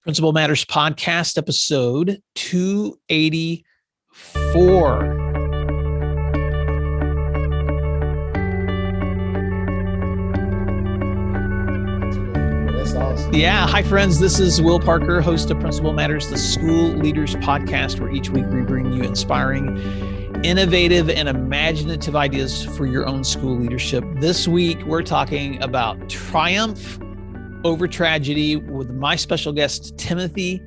Principal Matters Podcast, episode 284. That's awesome. Yeah. Hi, friends. This is Will Parker, host of Principal Matters, the School Leaders Podcast, where each week we bring you inspiring, innovative, and imaginative ideas for your own school leadership. This week, we're talking about triumph over tragedy with my special guest, Timothy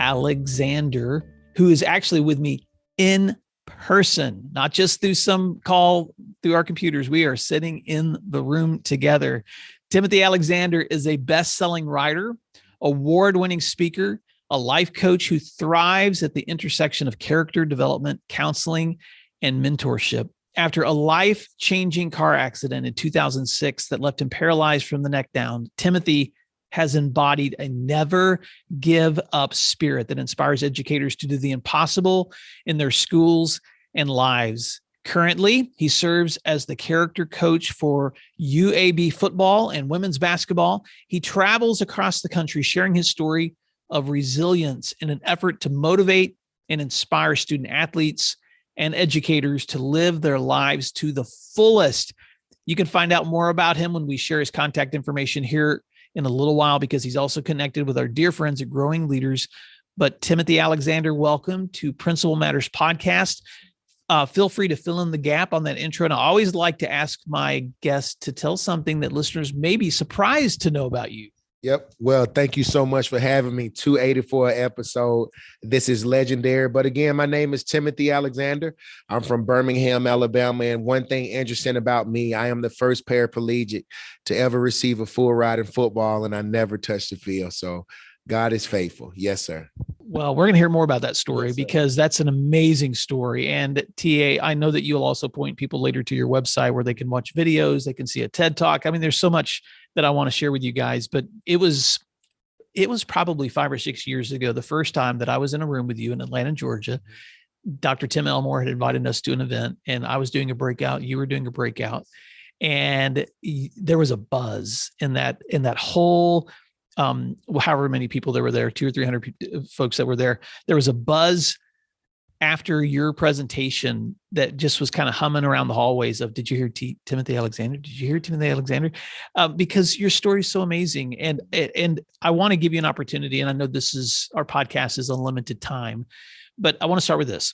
Alexander, who is actually with me in person, not just through some call through our computers. We are sitting in the room together. Timothy Alexander is a best-selling writer, award-winning speaker, a life coach who thrives at the intersection of character development, counseling, and mentorship. After a life-changing car accident in 2006 that left him paralyzed from the neck down, Timothy has embodied a never give up spirit that inspires educators to do the impossible in their schools and lives. Currently, he serves as the character coach for UAB football and women's basketball. He travels across the country sharing his story of resilience in an effort to motivate and inspire student athletes and educators to live their lives to the fullest. You can find out more about him when we share his contact information here in a little while, because he's also connected with our dear friends at Growing Leaders. But Timothy Alexander, welcome to Principal Matters Podcast. Feel free to fill in the gap on that intro. And I always like to ask my guests to tell something that listeners may be surprised to know about you. Yep. Well, thank you so much for having me. 284 episode. This is legendary. But again, my name is Timothy Alexander. I'm from Birmingham, Alabama. And one thing interesting about me, I am the first paraplegic to ever receive a full ride in football, and I never touched the field. So God is faithful. Yes, sir. Well, we're going to hear more about that story, Yes, because that's an amazing story. And TA, I know that you'll also point people later to your website where they can watch videos, they can see a TED Talk. I mean, there's so much that I want to share with you guys, but it was probably 5 or 6 years ago, the first time that I was in a room with you in Atlanta, Georgia. Dr. Tim Elmore had invited us to an event, and I was doing a breakout. You were doing a breakout, and there was a buzz in that whole, however many people there were there, 200 or 300 folks that were there. There was a buzz after your presentation that just was kind of humming around the hallways of, did you hear Timothy Alexander? Did you hear Timothy Alexander? Because your story is so amazing. And I want to give you an opportunity. And I know our podcast is unlimited time, but I want to start with this.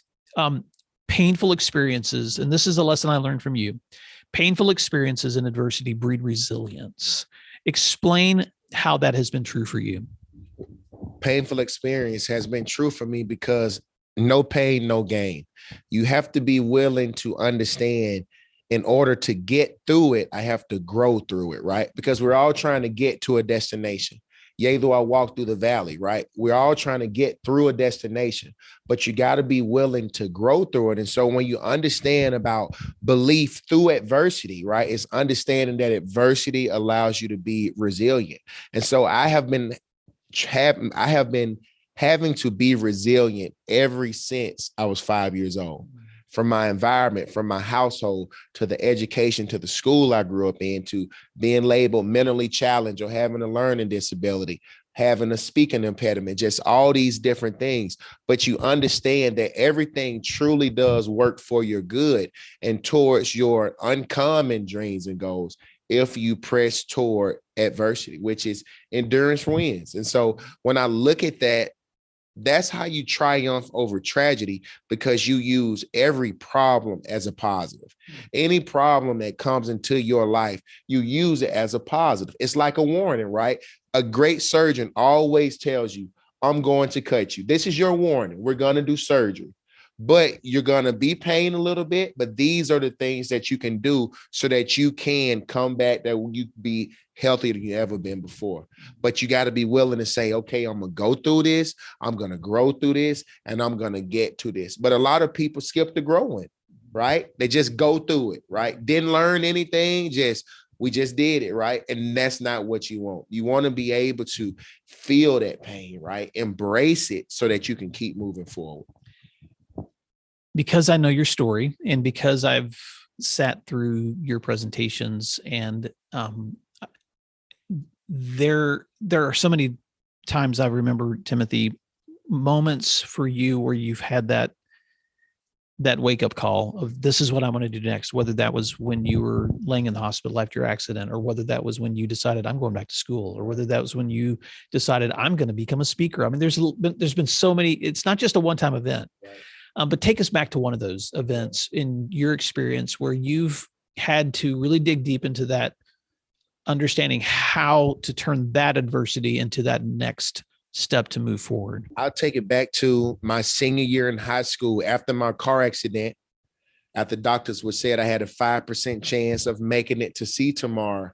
Painful experiences. And this is a lesson I learned from you. Painful experiences and adversity breed resilience. Explain how that has been true for you. Painful experience has been true for me because no pain, no gain. You have to be willing to understand, in order to get through it, I have to grow through it, right? Because we're all trying to get to a destination. Yea, though I walk through the valley, right? We're all trying to get through a destination, but you got to be willing to grow through it. And so when you understand about belief through adversity, right, it's understanding that adversity allows you to be resilient. And so I have been having to be resilient ever since I was 5 years old. From my environment, from my household, to the education, to the school I grew up in, to being labeled mentally challenged or having a learning disability, having a speaking impediment, just all these different things. But you understand that everything truly does work for your good and towards your uncommon dreams and goals if you press toward adversity, which is endurance wins. And so when I look at that, that's how you triumph over tragedy, because you use every problem as a positive. Any problem that comes into your life, you use it as a positive. It's like a warning, right? A great surgeon always tells you, I'm going to cut you. This is your warning. We're going to do surgery, but you're going to be pain a little bit. But these are the things that you can do so that you can come back, that you be healthier than you've ever been before. But you got to be willing to say, okay, I'm going to go through this. I'm going to grow through this, and I'm going to get to this. But a lot of people skip the growing, right? They just go through it, right? Didn't learn anything. We just did it, right? And that's not what you want. You want to be able to feel that pain, right? Embrace it so that you can keep moving forward. Because I know your story, and because I've sat through your presentations, and there are so many times I remember, Timothy, moments for you where you've had that wake up call of this is what I want to do next, whether that was when you were laying in the hospital after your accident, or whether that was when you decided I'm going back to school, or whether that was when you decided I'm going to become a speaker. I mean, there's been so many, it's not just a one-time event, right. But take us back to one of those events in your experience where you've had to really dig deep into that, understanding how to turn that adversity into that next step to move forward. I'll take it back to my senior year in high school after my car accident. After doctors were said I had a 5% chance of making it to see tomorrow.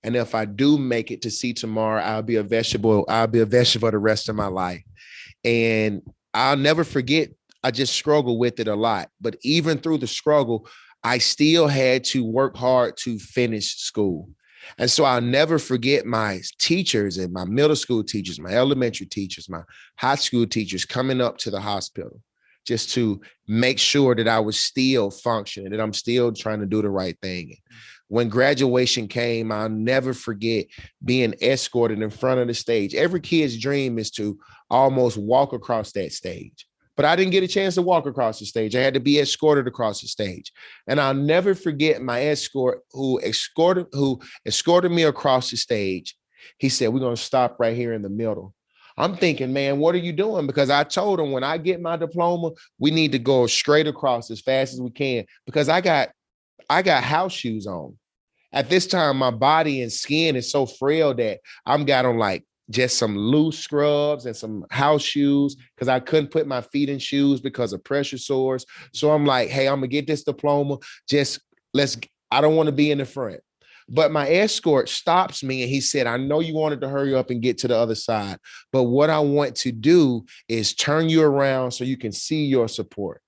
And if I do make it to see tomorrow, I'll be a vegetable the rest of my life. And I'll never forget, I just struggled with it a lot. But even through the struggle, I still had to work hard to finish school. And so I'll never forget my teachers and my middle school teachers, my elementary teachers, my high school teachers coming up to the hospital just to make sure that I was still functioning, that I'm still trying to do the right thing. When graduation came, I'll never forget being escorted in front of the stage. Every kid's dream is to almost walk across that stage. But I didn't get a chance to walk across the stage. I had to be escorted across the stage. And I'll never forget my escort who escorted me across the stage. He said, we're going to stop right here in the middle. I'm thinking, man, what are you doing? Because I told him when I get my diploma, we need to go straight across as fast as we can, because I got house shoes on. At this time, my body and skin is so frail that I'm got on like just some loose scrubs and some house shoes because I couldn't put my feet in shoes because of pressure sores. So I'm like, hey, I'm gonna get this diploma. I don't want to be in the front. But my escort stops me and he said, I know you wanted to hurry up and get to the other side, but what I want to do is turn you around so you can see your support.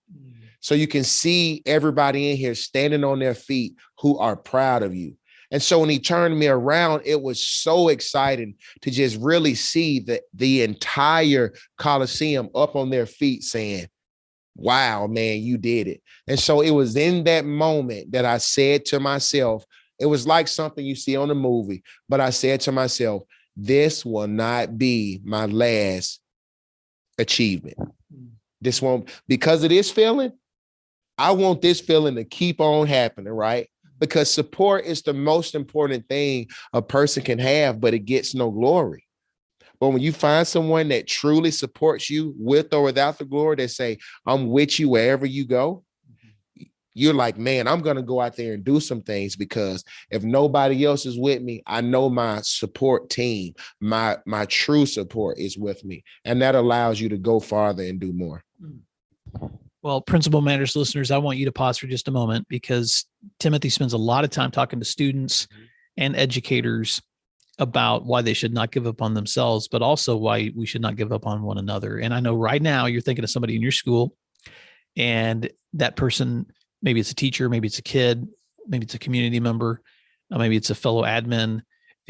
So you can see everybody in here standing on their feet who are proud of you. And so when he turned me around, it was so exciting to just really see the entire Coliseum up on their feet saying, wow, man, you did it. And so it was in that moment that I said to myself, it was like something you see on a movie, but I said to myself, this will not be my last achievement. This won't, because of this feeling, I want this feeling to keep on happening, right? Because support is the most important thing a person can have, but it gets no glory. But when you find someone that truly supports you with or without the glory, that say, I'm with you wherever you go, you're like, man, I'm going to go out there and do some things, because if nobody else is with me, I know my support team, my true support is with me. And that allows you to go farther and do more. Well, Principal Matters listeners, I want you to pause for just a moment, because Timothy spends a lot of time talking to students and educators about why they should not give up on themselves, but also why we should not give up on one another. And I know right now you're thinking of somebody in your school, and that person, maybe it's a teacher, maybe it's a kid, maybe it's a community member, maybe it's a fellow admin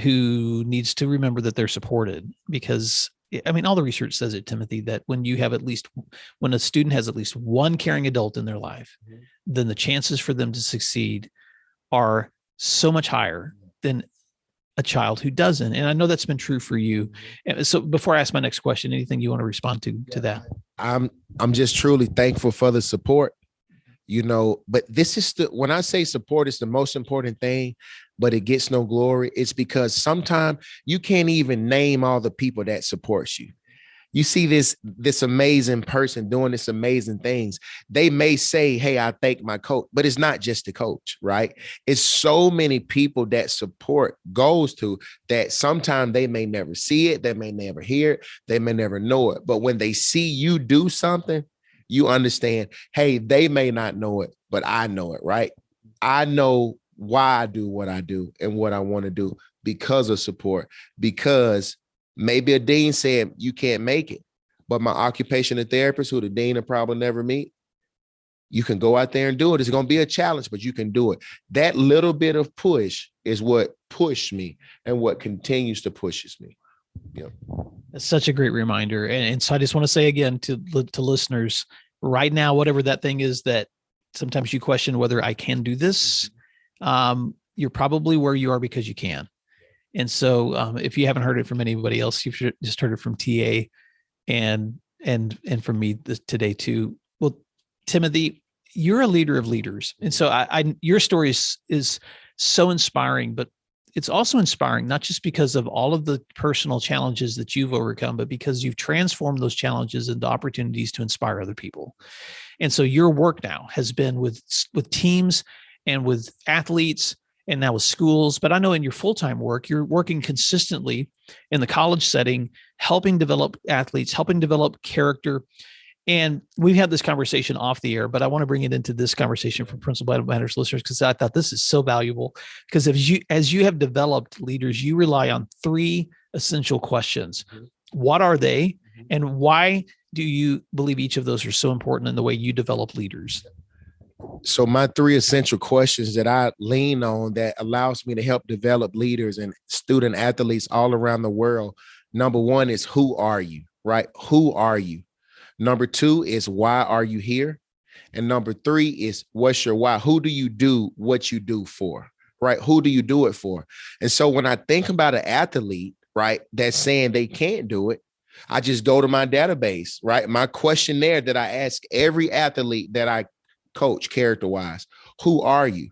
who needs to remember that they're supported. Because I mean, all the research says it, Timothy, that when a student has at least one caring adult in their life, then the chances for them to succeed are so much higher than a child who doesn't. And I know that's been true for you. And so before I ask my next question, anything you want to respond to that? I'm just truly thankful for the support, but this is when I say support is the most important thing, but it gets no glory. It's because sometimes you can't even name all the people that supports you. You see this amazing person doing this amazing things. They may say, hey, I thank my coach, but it's not just the coach, right? It's so many people that support goes to that sometimes they may never see it. They may never hear it. They may never know it. But when they see you do something, you understand, hey, they may not know it, but I know it, right? I know why I do what I do and what I want to do because of support, because maybe a dean said you can't make it, but my occupational therapist, who the dean will probably never meet, you can go out there and do it. It's going to be a challenge, but you can do it. That little bit of push is what pushed me and what continues to pushes me. Yeah. That's such a great reminder. And so I just want to say again to listeners right now, whatever that thing is that sometimes you question whether I can do this, you're probably where you are because you can. And so if you haven't heard it from anybody else, you've just heard it from TA and from me today too. Well, Timothy, you're a leader of leaders. And so your story is so inspiring, but it's also inspiring, not just because of all of the personal challenges that you've overcome, but because you've transformed those challenges into opportunities to inspire other people. And so your work now has been with teams and with athletes and now with schools. But I know in your full-time work, you're working consistently in the college setting, helping develop athletes, helping develop character. And we've had this conversation off the air, but I want to bring it into this conversation for Principal Matters listeners, because I thought this is so valuable. Because as you have developed leaders, you rely on 3 essential questions. What are they? And why do you believe each of those are so important in the way you develop leaders? So my 3 essential questions that I lean on that allows me to help develop leaders and student athletes all around the world. Number 1 is, who are you, right? Who are you? Number 2 is, why are you here? And number 3 is, what's your why? Who do you do what you do for, right? Who do you do it for? And so when I think about an athlete, right, that's saying they can't do it, I just go to my database, right? My questionnaire that I ask every athlete that I coach character-wise, who are you?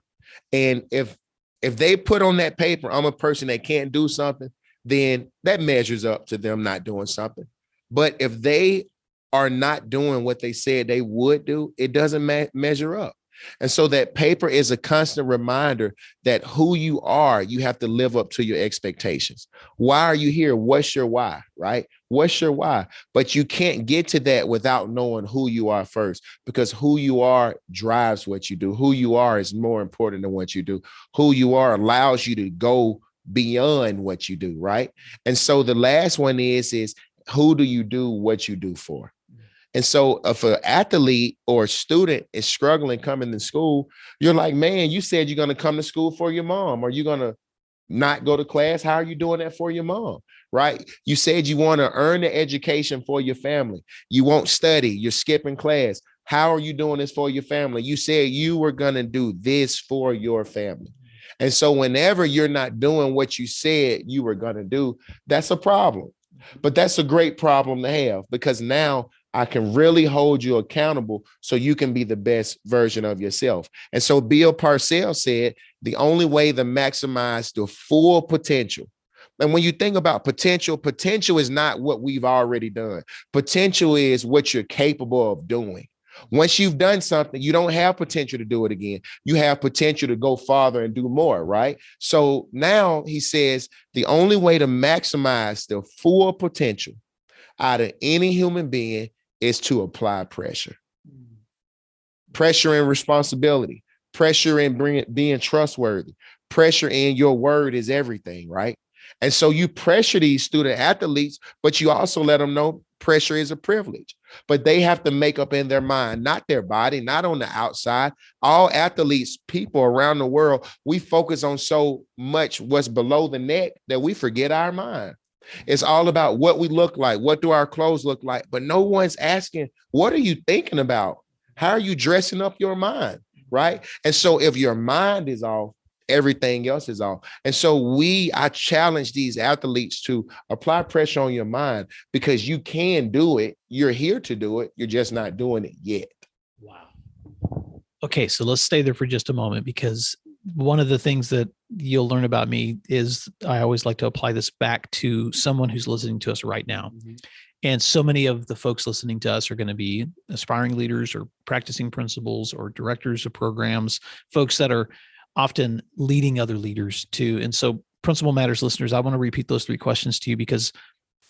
And if they put on that paper, I'm a person that can't do something, then that measures up to them not doing something. But if they are not doing what they said they would do, it doesn't measure up. And so that paper is a constant reminder that who you are, you have to live up to your expectations. Why are you here? What's your why, right? What's your why? But you can't get to that without knowing who you are first, because who you are drives what you do. Who you are is more important than what you do. Who you are allows you to go beyond what you do, right? And so the last one is who do you do what you do for? And so if an athlete or a student is struggling coming to school, you're like, man, you said you're going to come to school for your mom. Are you going to not go to class? How are you doing that for your mom? Right? You said you want to earn the education for your family. You won't study. You're skipping class. How are you doing this for your family? You said you were going to do this for your family. And so whenever you're not doing what you said you were going to do, that's a problem. But that's a great problem to have, because now I can really hold you accountable so you can be the best version of yourself. And so Bill Parcells said, the only way to maximize the full potential. And when you think about potential, potential is not what we've already done. Potential is what you're capable of doing. Once you've done something, you don't have potential to do it again. You have potential to go farther and do more, right? So now he says the only way to maximize the full potential out of any human being is to apply pressure. Pressure and responsibility, pressure in being trustworthy, pressure in your word is everything, right? And so you pressure these student athletes, but you also let them know pressure is a privilege. But they have to make up in their mind, not their body, not on the outside. All athletes, people around the world, we focus on so much what's below the neck that we forget our mind. It's all about what we look like. What do our clothes look like? But no one's asking, what are you thinking about? How are you dressing up your mind? Right. And so if your mind is off, everything else is off. And so I challenge these athletes to apply pressure on your mind, because you can do it. You're here to do it. You're just not doing it yet. Wow. Okay. So let's stay there for just a moment, because one of the things that you'll learn about me is I always like to apply this back to someone who's listening to us right now. Mm-hmm. And so many of the folks listening to us are going to be aspiring leaders or practicing principals or directors of programs, folks that are often leading other leaders too. And so Principal Matters listeners, I want to repeat those 3 questions to you, because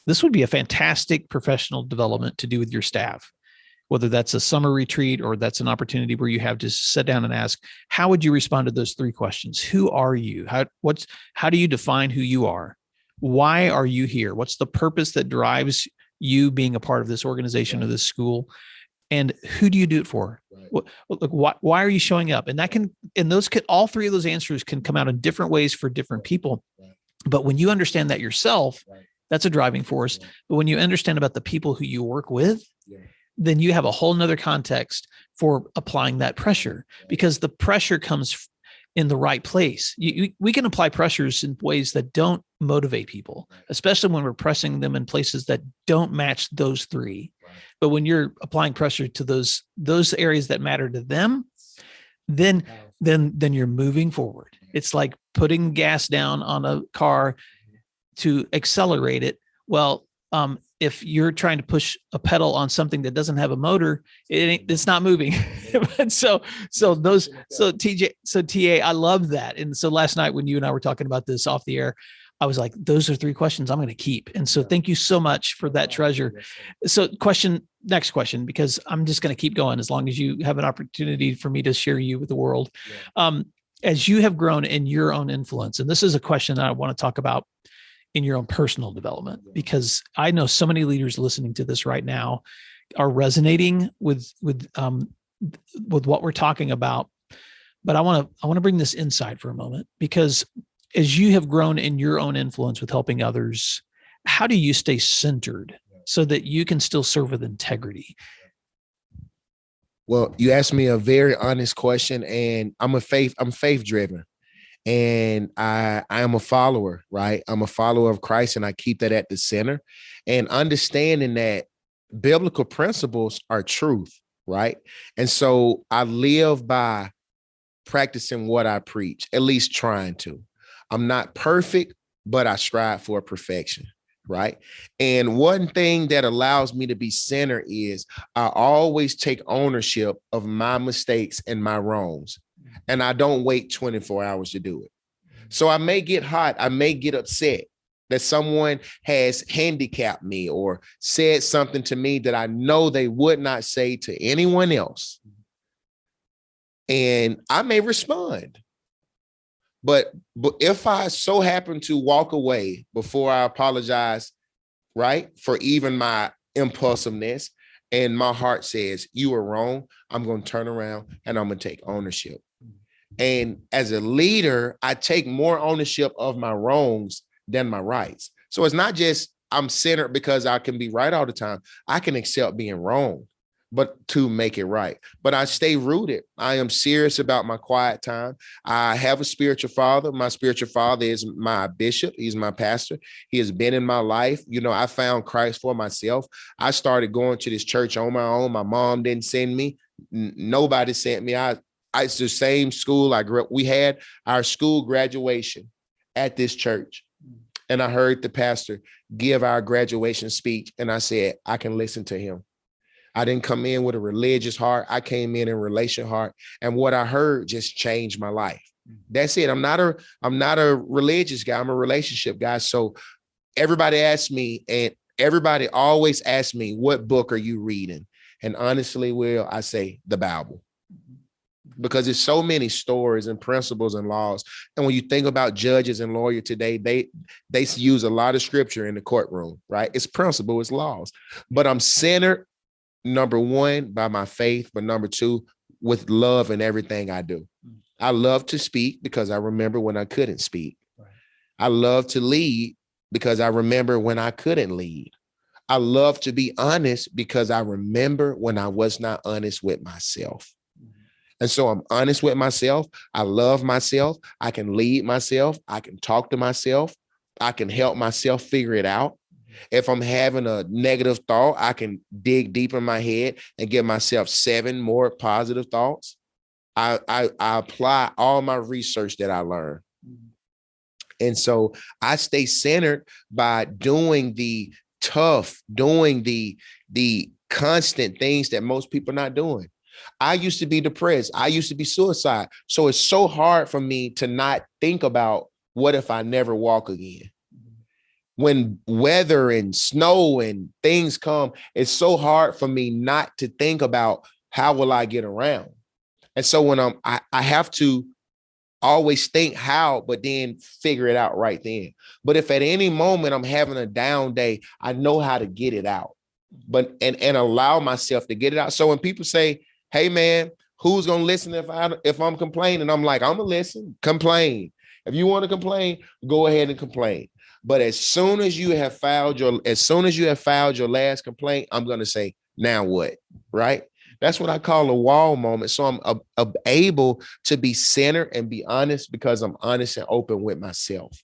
this would be a fantastic professional development to do with your staff, whether that's a summer retreat or that's an opportunity where you have to sit down and ask, how would you respond to those 3 questions? Who are you? How do you define who you are? Why are you here? What's the purpose that drives you being a part of this organization or this school? And who do you do it for? Right. Why are you showing up? And all 3 of those answers can come out in different ways for different people. Right. But when you understand that yourself, right, that's a driving force. Right. But when you understand about the people who you work with, then you have a whole nother context for applying that pressure, because the pressure comes in the right place. We can apply pressures in ways that don't motivate people, especially when we're pressing them in places that don't match those three. But when you're applying pressure to those areas that matter to them, then you're moving forward. It's like putting gas down on a car to accelerate it. Well, if you're trying to push a pedal on something that doesn't have a motor, it's not moving. so TA, I love that. And so last night when you and I were talking about this off the air, I was like, those are 3 questions I'm going to keep. And so thank you so much for that treasure. So next question, because I'm just going to keep going as long as you have an opportunity for me to share you with the world. As you have grown in your own influence, and this is a question that I want to talk about in your own personal development, because I know so many leaders listening to this right now are resonating with what we're talking about. But I want to bring this inside for a moment, because as you have grown in your own influence with helping others, how do you stay centered so that you can still serve with integrity? Well, you asked me a very honest question, and I'm faith driven. And I am a follower, right? I'm a follower of Christ, and I keep that at the center, and understanding that biblical principles are truth, right? And so I live by practicing what I preach, at least trying to. I'm not perfect, but I strive for perfection, right? And one thing that allows me to be centered is I always take ownership of my mistakes and my wrongs. And I don't wait 24 hours to do it. So I may get hot. I may get upset that someone has handicapped me or said something to me that I know they would not say to anyone else. And I may respond. But if I so happen to walk away before I apologize, right, for even my impulsiveness, and my heart says, you were wrong, I'm going to turn around and I'm going to take ownership. And as a leader, I take more ownership of my wrongs than my rights. So it's not just I'm centered because I can be right all the time. I can accept being wrong, but to make it right. But I stay rooted. I am serious about my quiet time. I have a spiritual father. My spiritual father is my bishop. He's my pastor. He has been in my life. You know, I found Christ for myself. I started going to this church on my own. My mom didn't send me. Nobody sent me. It's the same school I grew up. We had our school graduation at this church. And I heard the pastor give our graduation speech. And I said, I can listen to him. I didn't come in with a religious heart. I came in relation heart. And what I heard just changed my life. That's it. I'm not a religious guy. I'm a relationship guy. So everybody asks me, and everybody always asks me, what book are you reading? And honestly, Will, I say the Bible. Because there's so many stories and principles and laws. And when you think about judges and lawyers today, they use a lot of scripture in the courtroom, right? It's principle, it's laws. But I'm centered, number one, by my faith, but number two, with love in everything I do. I love to speak because I remember when I couldn't speak. I love to lead because I remember when I couldn't lead. I love to be honest because I remember when I was not honest with myself. And so I'm honest with myself. I love myself. I can lead myself. I can talk to myself. I can help myself figure it out. If I'm having a negative thought, I can dig deep in my head and give myself 7 more positive thoughts. I apply all my research that I learned. And so I stay centered by doing the constant things that most people are not doing. I used to be depressed. I used to be suicidal. So it's so hard for me to not think about what if I never walk again? When weather and snow and things come, it's so hard for me not to think about how will I get around? And so when I have to always think how, but then figure it out right then. But if at any moment I'm having a down day, I know how to get it out, and allow myself to get it out. So when people say, hey man, who's going to listen if I'm complaining? I'm like, I'm going to listen, complain. If you want to complain, go ahead and complain. But as soon as you have filed your last complaint, I'm going to say, now what? Right? That's what I call a wall moment. So I'm able to be centered and be honest because I'm honest and open with myself.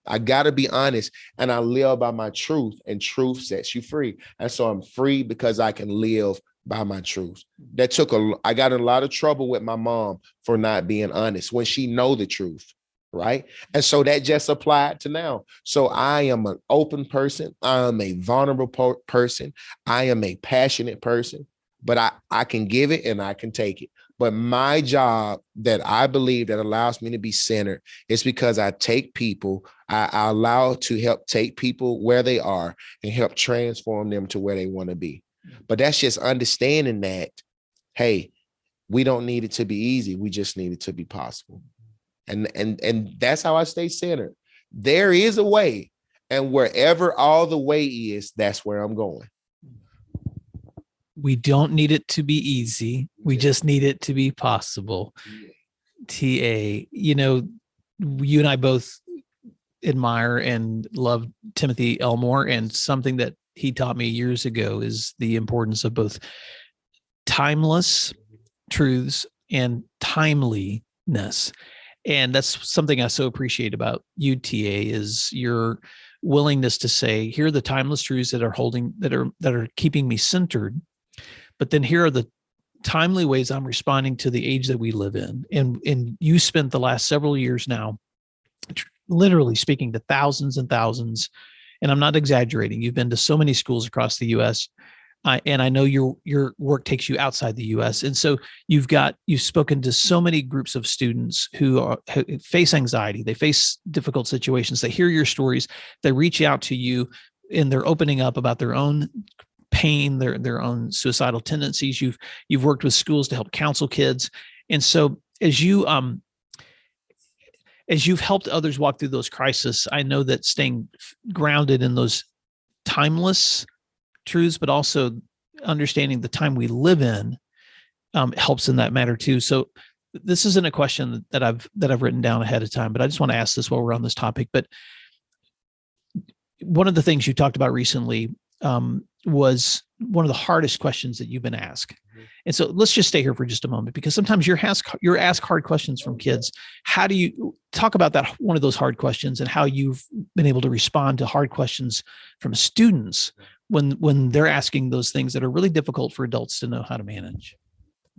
I got to be honest, and I live by my truth, and truth sets you free. And so I'm free because I can live by my truth. I got in a lot of trouble with my mom for not being honest when she know the truth. Right. And so that just applied to now. So I am an open person. I am a vulnerable person. I am a passionate person, but I can give it and I can take it. But my job that I believe that allows me to be centered is because I take people, I allow to help take people where they are and help transform them to where they want to be. But that's just understanding that, hey, we don't need it to be easy. We just need it to be possible. And that's how I stay centered. There is a way, and wherever all the way is, that's where I'm going. We don't need it to be easy. We just need it to be possible. TA, you and I both admire and love Timothy Elmore, and something that he taught me years ago is the importance of both timeless truths and timeliness. And that's something I so appreciate about you, TA, is your willingness to say, here are the timeless truths that are keeping me centered. But then here are the timely ways I'm responding to the age that we live in. And you spent the last several years now literally speaking to thousands and thousands. And I'm not exaggerating. You've been to so many schools across the U.S. And I know your work takes you outside the U.S. And so you've spoken to so many groups of students who face anxiety. They face difficult situations. They hear your stories. They reach out to you, and they're opening up about their own pain, their own suicidal tendencies. You've worked with schools to help counsel kids. And so as you've helped others walk through those crises, I know that staying grounded in those timeless truths, but also understanding the time we live in helps in that matter too. So this isn't a question that I've written down ahead of time, but I just want to ask this while we're on this topic. But one of the things you talked about recently was one of the hardest questions that you've been asked. Mm-hmm. And so let's just stay here for just a moment, because sometimes you're asked hard questions from kids. How do you talk about that, one of those hard questions, and how you've been able to respond to hard questions from students when they're asking those things that are really difficult for adults to know how to manage?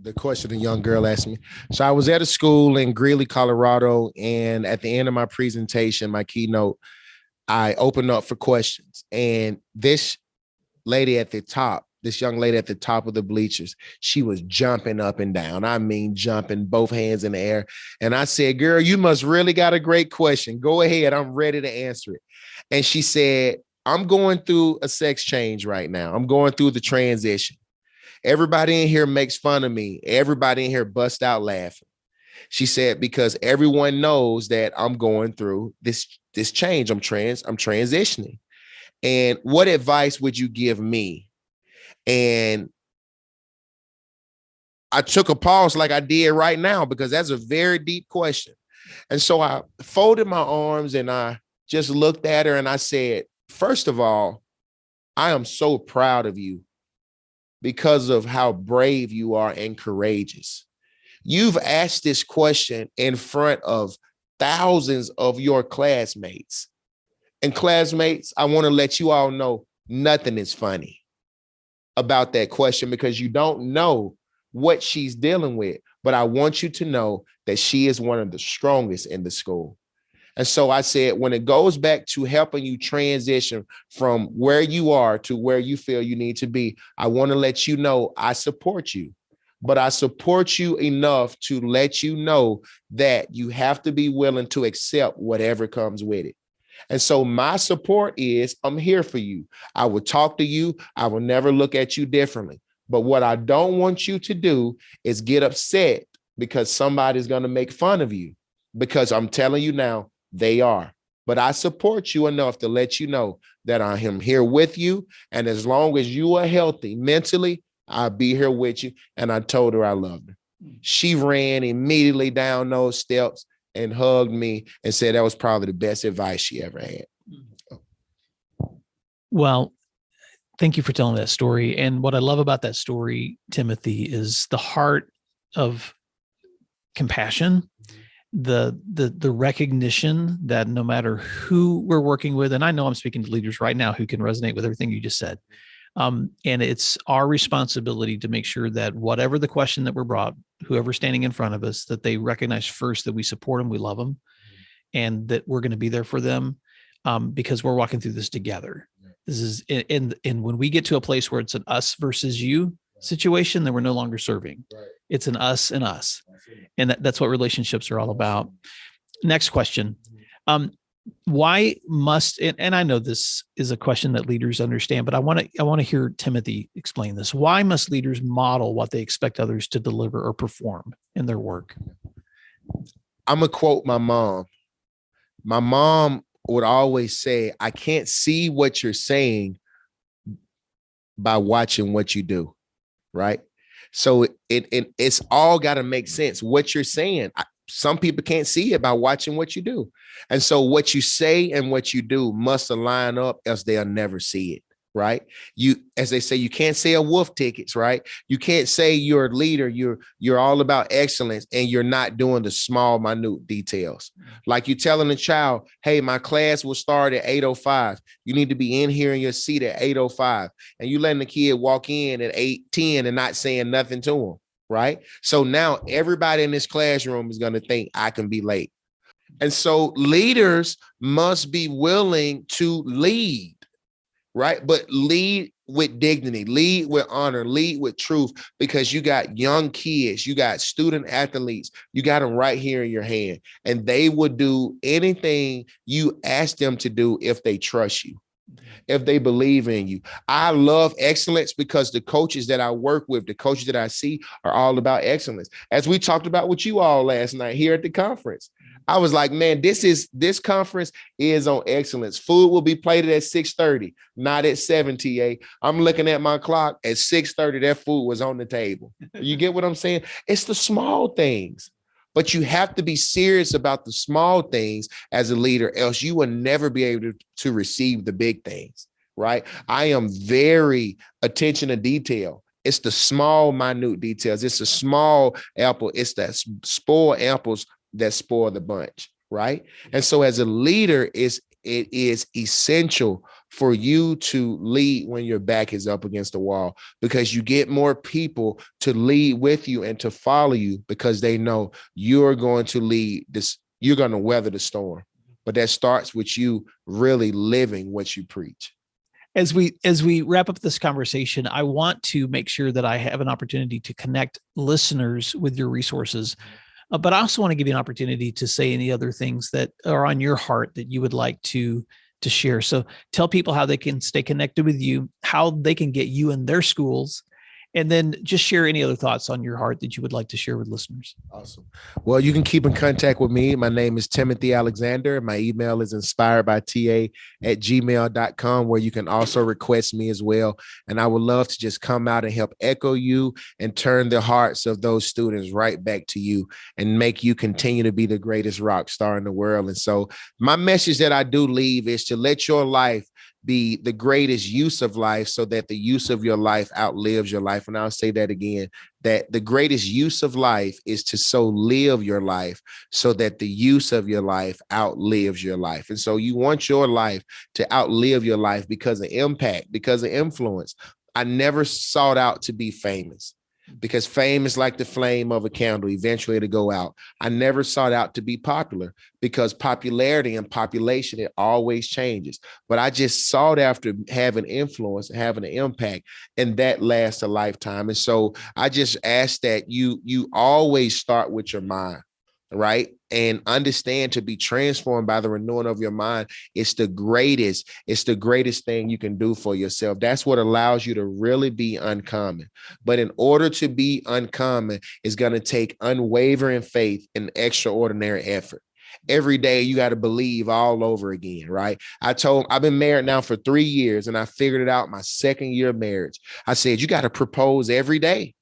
The question a young girl asked me. So I was at a school in Greeley, Colorado, and at the end of my presentation, my keynote, I opened up for questions. And this young lady at the top of the bleachers, she was jumping up and down. I mean, jumping, both hands in the air. And I said, girl, you must really got a great question. Go ahead. I'm ready to answer it. And she said, I'm going through a sex change right now. I'm going through the transition. Everybody in here makes fun of me. Everybody in here bust out laughing. She said, because everyone knows that I'm going through this change. I'm transitioning. And what advice would you give me? And I took a pause like I did right now, because that's a very deep question. And so I folded my arms and I just looked at her and I said, first of all, I am so proud of you because of how brave you are and courageous. You've asked this question in front of thousands of your classmates. And classmates, I want to let you all know nothing is funny about that question, because you don't know what she's dealing with. But I want you to know that she is one of the strongest in the school. And so I said, when it goes back to helping you transition from where you are to where you feel you need to be, I want to let you know I support you. But I support you enough to let you know that you have to be willing to accept whatever comes with it. And so my support is, I'm here for you. I will talk to you. I will never look at you differently. But what I don't want you to do is get upset because somebody's going to make fun of you, because I'm telling you now, they are. But I support you enough to let you know that I am here with you. And as long as you are healthy mentally, I'll be here with you. And I told her I loved her. She ran immediately down those steps and hugged me and said that was probably the best advice she ever had. Well, Thank you for telling that story. And what I love about that story, Timothy, is the heart of compassion, the recognition that no matter who we're working with, and I know I'm speaking to leaders right now who can resonate with everything you just said. And it's our responsibility to make sure that whatever the question that we're brought, whoever's standing in front of us, that they recognize first that we support them, we love them, and that we're going to be there for them, because we're walking through this together. This is, and when we get to a place where it's an us versus you situation, then we're no longer serving. It's an us and us. And that's what relationships are all about. Next question. Why must, and I know this is a question that leaders understand, but I want to hear Timothy explain this. Why must leaders model what they expect others to deliver or perform in their work? I'm going to quote my mom. My mom would always say, I can't see what you're saying by watching what you do, right? So it's all got to make sense. What you're saying, some people can't see it by watching what you do. And so what you say and what you do must align up, else they'll never see it, right? You, as they say, you can't sell wolf tickets, right? You can't say you're a leader, you're all about excellence, and you're not doing the small, minute details. Like you telling a child, hey, my class will start at 8:05. You need to be in here in your seat at 8:05. And you letting the kid walk in at 8:10 and not saying nothing to him, right? So now everybody in this classroom is going to think I can be late. And so leaders must be willing to lead, right? But lead with dignity, lead with honor, lead with truth, because you got young kids, you got student athletes, you got them right here in your hand, and they would do anything you ask them to do if they trust you, if they believe in you. I love excellence because the coaches that I work with, the coaches that I see are all about excellence. As we talked about with you all last night here at the conference, I was like, man, this conference is on excellence. Food will be plated at 6:30, not at 7, TA. I'm looking at my clock at 6:30, that food was on the table. You get what I'm saying? It's the small things. But you have to be serious about the small things as a leader, else you will never be able to receive the big things, right? I am very attention to detail. It's the small, minute details. It's the small apple. It's that spoiled apples that spoil the bunch, right? And so as a leader, it is essential for you to lead when your back is up against the wall, because you get more people to lead with you and to follow you because they know you're going to lead this, you're going to weather the storm. But that starts with you really living what you preach. As we wrap up this conversation, I want to make sure that I have an opportunity to connect listeners with your resources. But I also want to give you an opportunity to say any other things that are on your heart that you would like to share. So tell people how they can stay connected with you, how they can get you in their schools, and then just share any other thoughts on your heart that you would like to share with listeners. Awesome. Well, you can keep in contact with me. My name is Timothy Alexander. My email is inspiredbyta@gmail.com, where you can also request me as well. And I would love to just come out and help echo you and turn the hearts of those students right back to you and make you continue to be the greatest rock star in the world. And so my message that I do leave is to let your life be the greatest use of life, so that the use of your life outlives your life. And I'll say that again, that the greatest use of life is to so live your life so that the use of your life outlives your life. And so you want your life to outlive your life because of impact, because of influence. I never sought out to be famous, because fame is like the flame of a candle. Eventually it'll go out. I never sought out to be popular, because popularity and population, it always changes. But I just sought after having influence and having an impact, and that lasts a lifetime. And so I just ask that you always start with your mind, right? And understand, to be transformed by the renewing of your mind. It's the greatest thing you can do for yourself. That's what allows you to really be uncommon. But in order to be uncommon, it's going to take unwavering faith and extraordinary effort. Every day you got to believe all over again, right? I've been married now for 3 years, and I figured it out my second year of marriage. I said, you got to propose every day.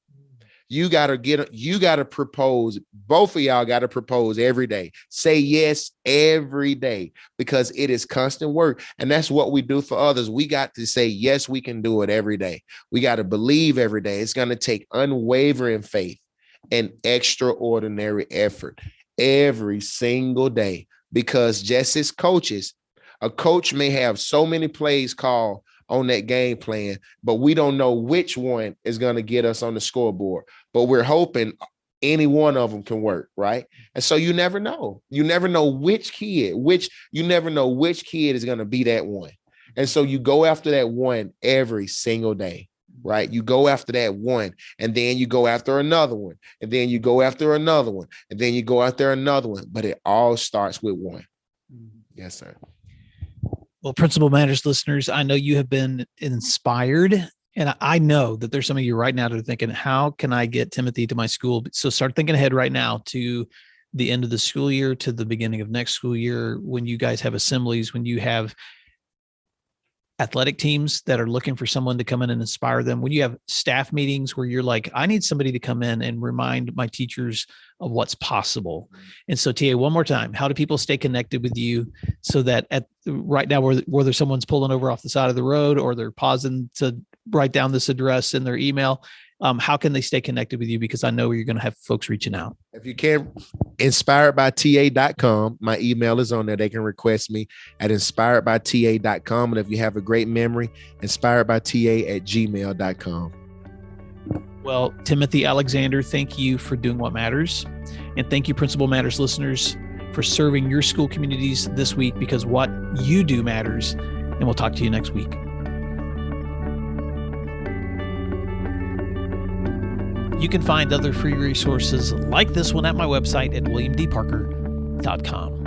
You got to propose. Both of y'all got to propose every day. Say yes every day, because it is constant work. And that's what we do for others. We got to say, yes, we can do it every day. We got to believe every day. It's going to take unwavering faith and extraordinary effort every single day, because just as coaches, a coach may have so many plays called on that game plan, but we don't know which one is going to get us on the scoreboard, but we're hoping any one of them can work, right? And so you never know. You never know which kid is going to be that one. And so you go after that one every single day, right? You go after that one, and then you go after another one, and then you go after another one, and then you go after another one, but it all starts with one. Yes, sir. Well, Principal Matters listeners, I know you have been inspired, and I know that there's some of you right now that are thinking, how can I get Timothy to my school? So start thinking ahead right now to the end of the school year, to the beginning of next school year, when you guys have assemblies, when you have athletic teams that are looking for someone to come in and inspire them, when you have staff meetings where you're like, I need somebody to come in and remind my teachers of what's possible. And so, TA, one more time, how do people stay connected with you so that right now, whether someone's pulling over off the side of the road or they're pausing to write down this address in their email, how can they stay connected with you? Because I know you're going to have folks reaching out. If you can, inspiredbyta.com. My email is on there. They can request me at inspiredbyta.com. And if you have a great memory, inspiredbyta@gmail.com. Well, Timothy Alexander, thank you for doing what matters. And thank you, Principal Matters listeners, for serving your school communities this week, because what you do matters. And we'll talk to you next week. You can find other free resources like this one at my website at williamdparker.com.